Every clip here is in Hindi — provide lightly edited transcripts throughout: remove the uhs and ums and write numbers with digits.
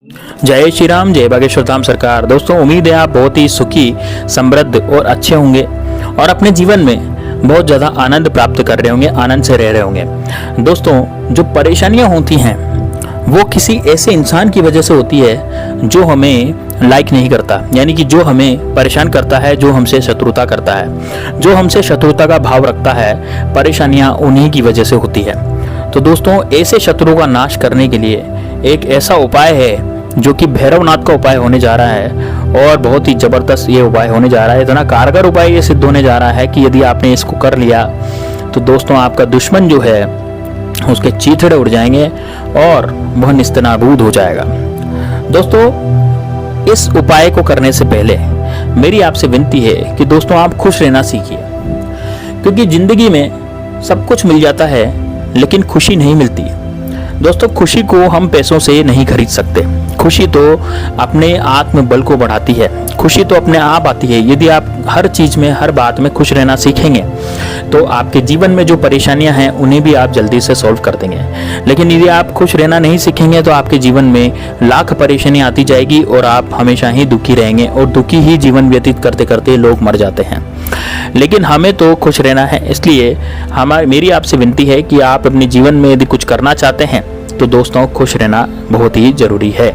जय श्री राम, जय बागेश्वर धाम सरकार। दोस्तों, उम्मीद है आप बहुत ही सुखी, समृद्ध और अच्छे होंगे और अपने जीवन में बहुत ज़्यादा आनंद प्राप्त कर रहे होंगे, आनंद से रह रहे होंगे। दोस्तों, जो परेशानियां होती हैं वो किसी ऐसे इंसान की वजह से होती है जो हमें लाइक नहीं करता, यानी कि जो हमें परेशान करता है, जो हमसे शत्रुता करता है, जो हमसे शत्रुता का भाव रखता है। परेशानियां उन्हीं की वजह से होती है। तो दोस्तों, ऐसे शत्रुओं का नाश करने के लिए एक ऐसा उपाय है जो कि भैरवनाथ का उपाय होने जा रहा है और बहुत ही जबरदस्त ये उपाय होने जा रहा है। इतना कारगर उपाय ये सिद्ध होने जा रहा है कि यदि आपने इसको कर लिया तो दोस्तों आपका दुश्मन जो है उसके चीथड़े उड़ जाएंगे और वह निस्तनाबूद हो जाएगा। दोस्तों, इस उपाय को करने से पहले मेरी आपसे विनती है कि दोस्तों आप खुश रहना सीखिए, क्योंकि जिंदगी में सब कुछ मिल जाता है लेकिन खुशी नहीं मिलती। दोस्तों, खुशी को हम पैसों से नहीं खरीद सकते। खुशी तो अपने आत्म बल को बढ़ाती है, खुशी तो अपने आप आती है। यदि आप हर चीज में, हर बात में खुश रहना सीखेंगे तो आपके जीवन में जो परेशानियां हैं उन्हें भी आप जल्दी से सॉल्व कर देंगे। लेकिन यदि आप खुश रहना नहीं सीखेंगे तो आपके जीवन में लाख परेशानी आती जाएगी और आप हमेशा ही दुखी रहेंगे और दुखी ही जीवन व्यतीत करते करते लोग मर जाते हैं। लेकिन हमें तो खुश रहना है, इसलिए मेरी आपसे विनती है कि आप अपने जीवन में यदि कुछ करना चाहते हैं तो दोस्तों खुश रहना बहुत ही जरूरी है।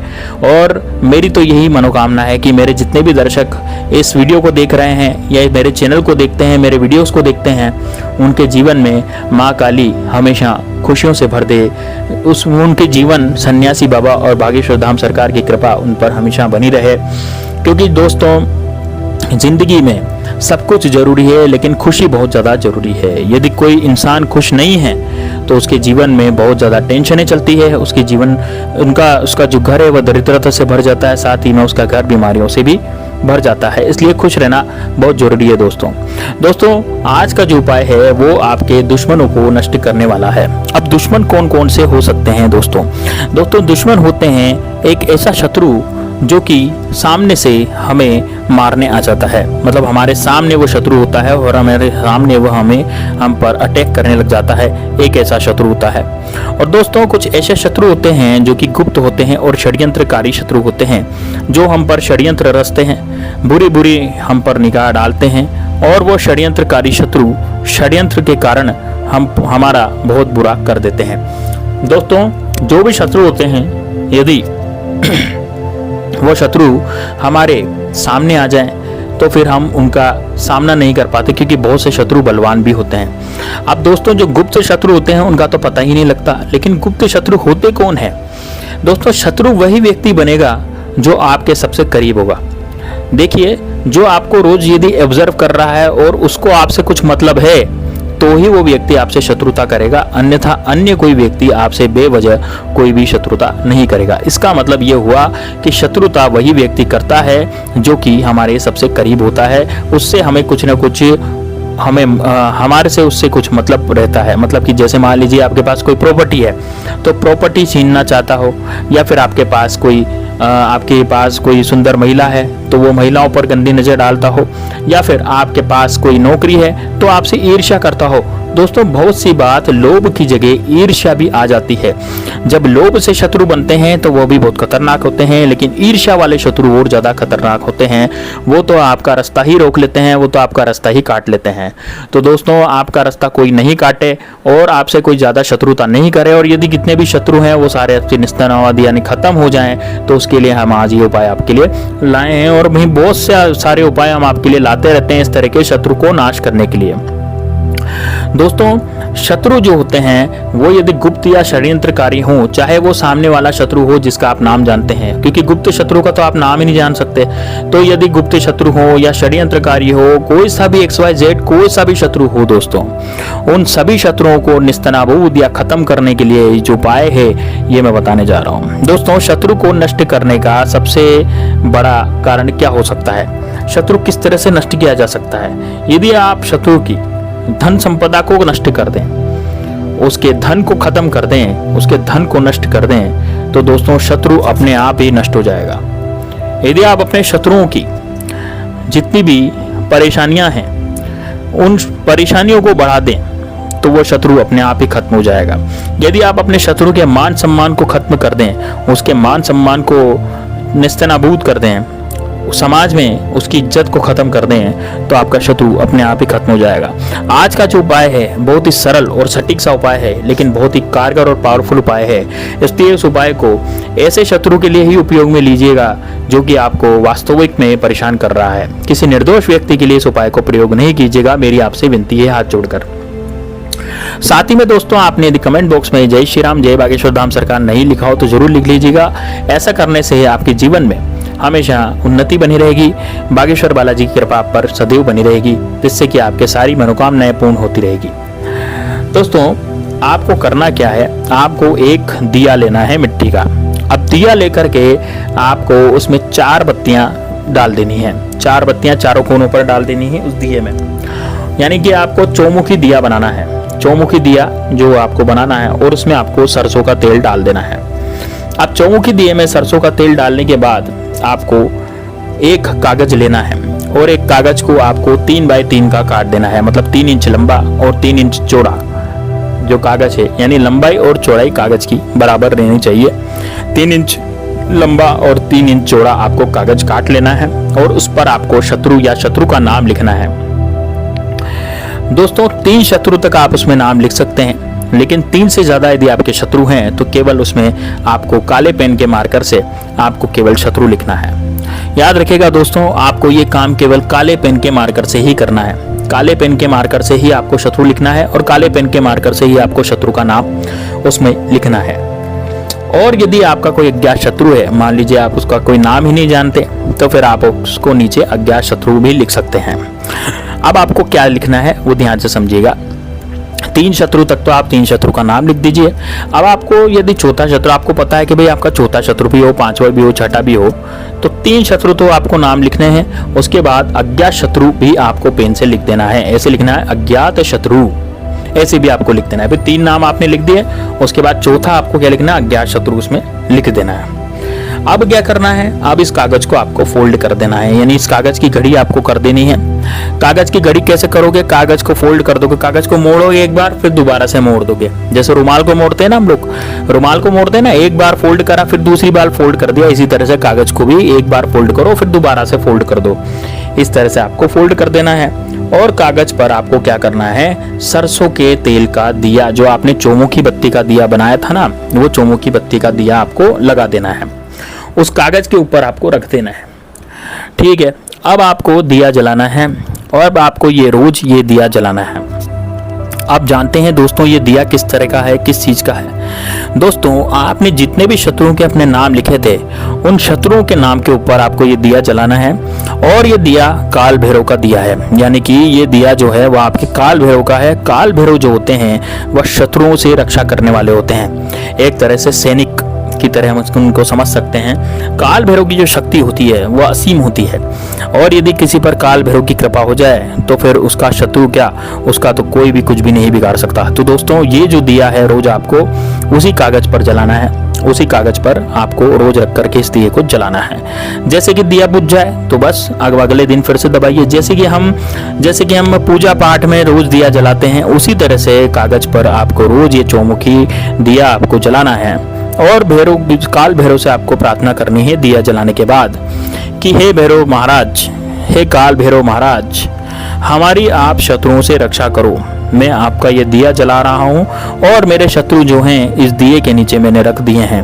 और मेरी तो यही मनोकामना है कि मेरे जितने भी दर्शक इस वीडियो को देख रहे हैं या मेरे चैनल को देखते हैं, मेरे वीडियोस को देखते हैं, उनके जीवन में माँ काली हमेशा खुशियों से भर दे। उनके जीवन सन्यासी बाबा और बागेश्वर धाम सरकार की कृपा उन पर हमेशा बनी रहे। क्योंकि दोस्तों, जिंदगी में सब कुछ जरूरी है लेकिन खुशी बहुत ज़्यादा जरूरी है। यदि कोई इंसान खुश नहीं है तो उसके जीवन में बहुत ज़्यादा टेंशनें चलती है, उसके जीवन उसका जो घर है वह दरिद्रता से भर जाता है, साथ ही में उसका घर बीमारियों से भी भर जाता है। इसलिए खुश रहना बहुत जरूरी है। दोस्तों, आज का जो उपाय है वो आपके दुश्मनों को नष्ट करने वाला है। अब दुश्मन कौन कौन से हो सकते हैं दोस्तों? दुश्मन होते हैं एक ऐसा शत्रु जो कि सामने से हमें मारने आ जाता है, मतलब हमारे सामने वो शत्रु होता है और हमारे सामने वो हम पर अटैक करने लग जाता है। एक ऐसा शत्रु होता है। और दोस्तों, कुछ ऐसे शत्रु होते हैं जो कि गुप्त होते हैं और षड्यंत्रकारी शत्रु होते हैं, जो हम पर षड्यंत्र रचते हैं, बुरी बुरी हम पर निगाह डालते हैं और वो षड्यंत्रकारी शत्रु षड्यंत्र के कारण हमारा बहुत बुरा कर देते हैं। दोस्तों, जो भी शत्रु होते हैं, यदि वो शत्रु हमारे सामने आ जाएं तो फिर हम उनका सामना नहीं कर पाते, क्योंकि बहुत से शत्रु बलवान भी होते हैं। अब दोस्तों, जो गुप्त शत्रु होते हैं उनका तो पता ही नहीं लगता, लेकिन गुप्त शत्रु होते कौन है? दोस्तों, शत्रु वही व्यक्ति बनेगा जो आपके सबसे करीब होगा। देखिए, जो आपको रोज यदि ऑब्जर्व कर रहा है और उसको आपसे कुछ मतलब है तो ही वो व्यक्ति आपसे शत्रुता करेगा, अन्यथा अन्य कोई व्यक्ति आपसे बेवजह कोई भी शत्रुता नहीं करेगा। इसका मतलब ये हुआ कि शत्रुता वही व्यक्ति करता है जो कि हमारे सबसे करीब होता है, उससे हमें कुछ ना कुछ हमारे से उससे कुछ मतलब रहता है। मतलब कि जैसे मान लीजिए आपके पास कोई प्रॉपर्टी है तो प्रॉपर्टी छीनना चाहता हो, या फिर आपके पास कोई सुंदर महिला है तो वो महिलाओं पर गंदी नजर डालता हो, या फिर आपके पास कोई नौकरी है तो आपसे ईर्ष्या करता हो। दोस्तों, बहुत सी बात लोभ की जगह ईर्ष्या भी आ जाती है। जब लोभ से शत्रु बनते हैं तो वो भी बहुत खतरनाक होते हैं, लेकिन ईर्ष्या वाले शत्रु और ज्यादा खतरनाक होते हैं। वो तो आपका रास्ता ही रोक लेते हैं, वो तो आपका रास्ता ही काट लेते हैं। तो दोस्तों, आपका रास्ता कोई नहीं काटे और आपसे कोई ज्यादा शत्रुता नहीं करे, और यदि कितने भी शत्रु हैं वो सारे आपसे निस्तनावादी यानी खत्म हो जाएं, तो उसके लिए हम आज ये उपाय आपके लिए लाए हैं। और वहीं बहुत से सारे उपाय हम आपके लिए लाते रहते हैं इस तरह के शत्रु को नाश करने के लिए। दोस्तों, शत्रु जो होते हैं वो यदि गुप्त या षड्यंत्रकारी हो, चाहे वो सामने वाला शत्रु हो जिसका आप नाम जानते हैं, क्योंकि गुप्त शत्रु का तो आप नाम ही नहीं जान सकते, तो यदि गुप्त शत्रु हो या षड्यंत्रकारी हो, कोई सा भी XYZ कोई सा भी शत्रु हो, दोस्तों उन सभी शत्रुओं को निस्तनाबूद या खत्म करने के लिए जो उपाय है ये मैं बताने जा रहा हूँ। दोस्तों, शत्रु को नष्ट करने का सबसे बड़ा कारण क्या हो सकता है? शत्रु किस तरह से नष्ट किया जा सकता है? यदि आप शत्रु की धन संपदा को नष्ट कर दें, उसके धन को खत्म कर दें, उसके धन को नष्ट कर दें, तो दोस्तों शत्रु अपने आप ही नष्ट हो जाएगा। यदि आप अपने शत्रुओं की जितनी भी परेशानियां हैं उन परेशानियों को बढ़ा दें तो वो शत्रु अपने आप ही खत्म हो जाएगा। यदि आप अपने शत्रु के मान सम्मान को खत्म कर दें, उसके मान सम्मान को नेस्तनाबूद कर दें, समाज में उसकी इज्जत को खत्म कर दें, तो आपका शत्रु अपने आप ही खत्म हो जाएगा। आज का जो उपाय है बहुत ही सरल और सटीक सा उपाय है, लेकिन बहुत ही कारगर और पावरफुल उपाय है। इसलिए इस उपाय को ऐसे शत्रु के लिए ही उपयोग में लीजिएगा जो कि आपको वास्तविक में परेशान कर रहा है। किसी निर्दोष व्यक्ति के लिए इस उपाय को प्रयोग नहीं कीजिएगा, मेरी आपसे विनती है हाथ जोड़कर। साथ ही में दोस्तों, आपने यदि कमेंट बॉक्स में जय श्री राम जय बागेश्वर धाम सरकार नहीं लिखा हो तो जरूर लिख लीजिएगा। ऐसा करने से आपके जीवन में हमेशा उन्नति बनी रहेगी, बागेश्वर बालाजी की कृपा आप पर सदैव बनी रहेगी, जिससे कि आपके सारी मनोकामनाएं पूर्ण होती रहेगी। दोस्तों, आपको करना क्या है, आपको एक दिया लेना है मिट्टी का। अब दिया लेकर के आपको उसमें 4 बत्तियां डाल देनी है। 4 बत्तियां चारों कोनों पर डाल देनी है उस दिए में, यानी कि आपको चौमुखी दिया बनाना है। चौमुखी दिया जो आपको बनाना है और उसमें आपको सरसों का तेल डाल देना है। अब चौमुखी दिए में सरसों का तेल डालने के बाद आपको एक कागज लेना है और एक कागज को आपको 3 बाय 3 का काट देना है, मतलब 3 इंच लंबा और 3 इंच चौड़ा जो कागज है, यानी लंबाई और चौड़ाई कागज की बराबर रहनी चाहिए। 3 इंच लंबा और 3 इंच चौड़ा आपको कागज काट लेना है और उस पर आपको शत्रु या शत्रु का नाम लिखना है। दोस्तों, 3 शत्रु तक आप उसमें नाम लिख सकते हैं, लेकिन 3 से ज्यादा यदि आपके शत्रु हैं तो केवल उसमें आपको काले पेन के मार्कर से आपको केवल शत्रु लिखना है। याद रखिएगा दोस्तों, आपको ये काम केवल काले पेन के मार्कर से ही करना है। काले पेन के मार्कर से ही आपको शत्रु लिखना है और काले पेन के मार्कर से ही आपको शत्रु का नाम उसमें लिखना है। और यदि आपका कोई अज्ञात शत्रु है, मान लीजिए आप उसका कोई नाम ही नहीं जानते, तो फिर आप उसको नीचे अज्ञात शत्रु भी लिख सकते हैं। अब आपको क्या लिखना है वो ध्यान से समझिएगा। 3 शत्रु तक तो आप 3 शत्रु का नाम लिख दीजिए। अब आपको यदि चौथा शत्रु, आपको पता है कि भाई आपका चौथा शत्रु भी हो, 5वां भी हो, 6ठा भी हो, तो 3 शत्रु तो आपको नाम लिखने हैं। उसके बाद अज्ञात शत्रु भी आपको पेन से लिख देना है। ऐसे लिखना है अज्ञात शत्रु, ऐसे भी आपको लिख देना है। फिर 3 नाम आपने लिख दिए, उसके बाद चौथा आपको क्या लिखना है, अज्ञात शत्रु उसमें लिख देना है। अब क्या करना है, अब इस कागज को आपको फोल्ड कर देना है, यानी इस कागज की घड़ी आपको कर देनी है। कागज की घड़ी कैसे करोगे, कागज को फोल्ड कर दोगे, कागज को मोड़ोगे एक बार, फिर दोबारा से मोड़ दोगे। जैसे रुमाल को मोड़ते हैं ना हम लोग, रुमाल को मोड़ते हैं ना, एक बार फोल्ड करा फिर दूसरी बार फोल्ड कर दिया, इसी तरह से कागज को भी एक बार फोल्ड करो फिर दोबारा से फोल्ड कर दो। इस तरह से आपको फोल्ड कर देना है। और कागज पर आपको क्या करना है, सरसों के तेल का दिया, जो आपने चौमुखी बत्ती का दिया बनाया था ना, वो चौमुखी बत्ती का दिया आपको लगा देना है, उस कागज के ऊपर आपको रख देना है। ठीक है, अब आपको दिया जलाना है और अब आपको ये रोज ये दिया जलाना है। आप जानते हैं दोस्तों ये दिया किस तरह का है, किस चीज का है। दोस्तों, आपने जितने भी शत्रुओं के अपने नाम लिखे थे, उन शत्रुओं के नाम के ऊपर आपको ये दिया जलाना है। और ये दिया काल भैरव का दिया है, यानी कि ये दिया जो है वह आपके काल भैरव का है। काल भैरव जो होते हैं वह शत्रुओं से रक्षा करने वाले होते हैं, एक तरह से सैनिक की तरह हम उनको समझ सकते हैं। काल भैरव की जो शक्ति होती है वह असीम होती है, और यदि किसी पर काल भैरव की कृपा हो जाए तो फिर उसका शत्रु क्या, उसका तो कोई भी कुछ भी नहीं बिगाड़ सकता। तो दोस्तों, ये जो दिया है रोज आपको उसी कागज पर जलाना है, उसी कागज पर आपको रोज रख करके इस दिए को जलाना है। जैसे कि दिया बुझ जाए तो बस अगले दिन फिर से दबाइए। जैसे कि हम पूजा पाठ में रोज दिया जलाते हैं, उसी तरह से कागज पर आपको रोज ये चौमुखी दिया आपको जलाना है। और काल भैरव से आपको प्रार्थना करनी है दिया जलाने के बाद कि हे भैरव महाराज, हे काल भैरव महाराज, हमारी आप शत्रुओं से रक्षा करो। मैं आपका ये दिया जला रहा हूँ और मेरे शत्रु जो हैं इस दिए के नीचे मैंने रख दिए हैं,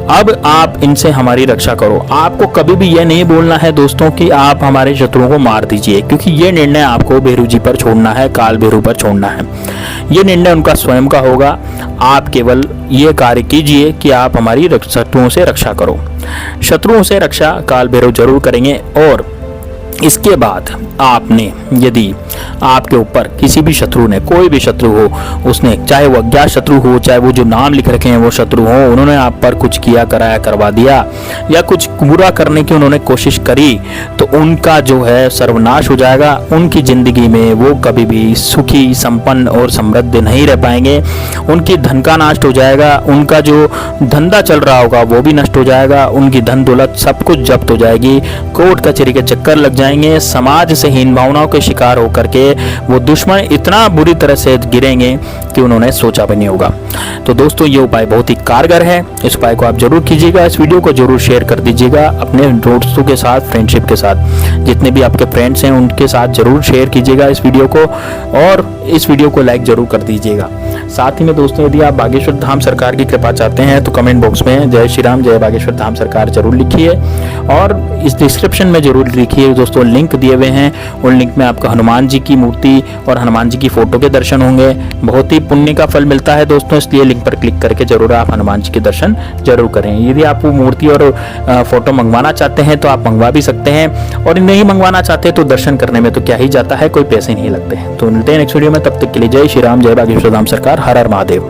अब आप इनसे हमारी रक्षा करो। आपको कभी भी ये नहीं बोलना है दोस्तों कि आप हमारे शत्रुओं को मार दीजिए, क्योंकि ये निर्णय आपको भैरव जी पर छोड़ना है, काल भैरव पर छोड़ना है। ये निर्णय उनका स्वयं का होगा। आप केवल ये कार्य कीजिए कि आप हमारी शत्रुओं से रक्षा करो। शत्रुओं से रक्षा काल भैरव जरूर करेंगे। और इसके बाद आपने, यदि आपके ऊपर किसी भी शत्रु ने, कोई भी शत्रु हो, उसने चाहे वो अज्ञात शत्रु हो, चाहे वो जो नाम लिख रखे हैं वो शत्रु हो, उन्होंने आप पर कुछ किया कराया करवा दिया या कुछ बुरा करने की उन्होंने कोशिश करी, तो उनका जो है सर्वनाश हो जाएगा। उनकी जिंदगी में वो कभी भी सुखी, संपन्न और समृद्ध नहीं रह पाएंगे। उनकी धन का नाश हो जाएगा, उनका जो धंधा चल रहा होगा वो भी नष्ट हो जाएगा, उनकी धन दौलत सब कुछ जब्त हो जाएगी, कोर्ट कचहरी के चक्कर लग जाएंगे, जाएंगे, समाज से हीन भावनाओं के शिकार होकर के वो दुश्मन इतना बुरी तरह से गिरेंगे कि उन्होंने सोचा भी नहीं होगा। तो दोस्तों ये उपाय बहुत ही कारगर है, इस उपाय को आप जरूर कीजिएगा। इस वीडियो को जरूर शेयर कर दीजिएगा अपने दोस्तों के साथ, फ्रेंडशिप के साथ, जितने भी आपके फ्रेंड्स हैं उनके साथ जरूर शेयर कीजिएगा इस वीडियो को, और इस वीडियो को लाइक जरूर कर दीजिएगा। साथ ही में दोस्तों यदि आप बागेश्वर धाम सरकार की कृपा चाहते हैं तो कमेंट बॉक्स में जय श्री राम, जय बागेश्वर धाम सरकार जरूर लिखिए, और इस डिस्क्रिप्शन में जरूर लिखिए दोस्तों, लिंक दिए हुए हैं, उन लिंक में आपको हनुमान जी की मूर्ति और हनुमान जी की फोटो के दर्शन होंगे। बहुत ही पुण्य का फल मिलता है दोस्तों, इसलिए लिंक पर क्लिक करके जरूर आप हनुमान जी के दर्शन जरूर करें। यदि आप वो मूर्ति और फोटो मंगवाना चाहते हैं तो आप मंगवा भी सकते हैं, और नहीं मंगवाना चाहते तो दर्शन करने में तो क्या ही जाता है, कोई पैसे नहीं लगते हैं। तो मिलते हैं नेक्स्ट वीडियो में, तब तक के लिए जय श्री राम, जय बागेश्वर धाम सरकार, हर हर महादेव।